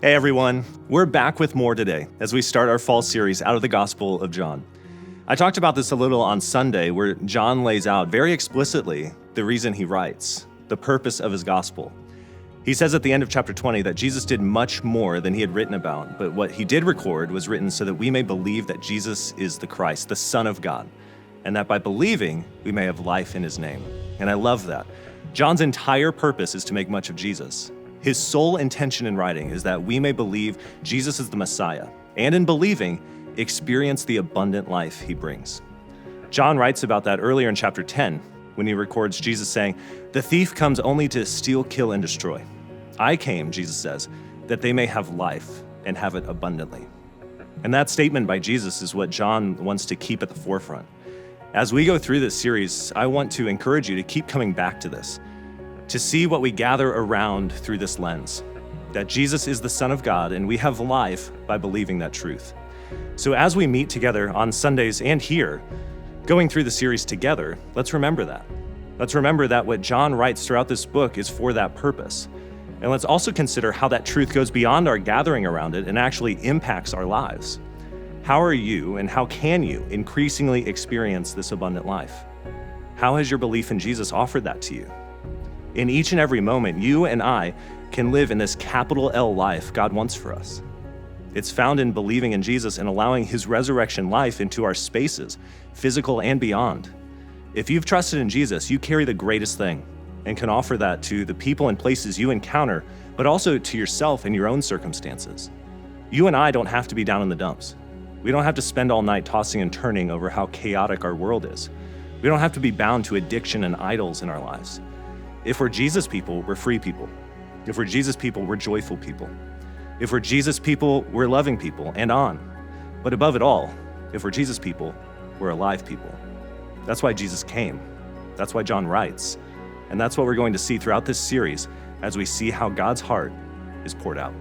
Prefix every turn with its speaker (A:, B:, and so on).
A: Hey everyone, we're back with more today as we start our fall series out of the Gospel of John. I talked about this a little on Sunday where John lays out very explicitly the reason he writes, the purpose of his gospel. He says at the end of chapter 20 that Jesus did much more than he had written about, but what he did record was written so that we may believe that Jesus is the Christ, the Son of God, and that by believing, we may have life in his name. And I love that. John's entire purpose is to make much of Jesus. His sole intention in writing is that we may believe Jesus is the Messiah, and in believing, experience the abundant life he brings. John writes about that earlier in chapter 10, when he records Jesus saying, "The thief comes only to steal, kill, and destroy. I came," Jesus says, "that they may have life and have it abundantly." And that statement by Jesus is what John wants to keep at the forefront. As we go through this series, I want to encourage you to keep coming back to this, to see what we gather around through this lens, that Jesus is the Son of God and we have life by believing that truth. So as we meet together on Sundays and here, going through the series together, let's remember that. Let's remember that what John writes throughout this book is for that purpose. And let's also consider how that truth goes beyond our gathering around it and actually impacts our lives. How are you and how can you increasingly experience this abundant life? How has your belief in Jesus offered that to you? In each and every moment, you and I can live in this capital L life God wants for us. It's found in believing in Jesus and allowing his resurrection life into our spaces, physical and beyond. If you've trusted in Jesus, you carry the greatest thing and can offer that to the people and places you encounter, but also to yourself and your own circumstances. You and I don't have to be down in the dumps. We don't have to spend all night tossing and turning over how chaotic our world is. We don't have to be bound to addiction and idols in our lives. If we're Jesus people, we're free people. If we're Jesus people, we're joyful people. If we're Jesus people, we're loving people, and on. But above it all, if we're Jesus people, we're alive people. That's why Jesus came. That's why John writes. And that's what we're going to see throughout this series as we see how God's heart is poured out.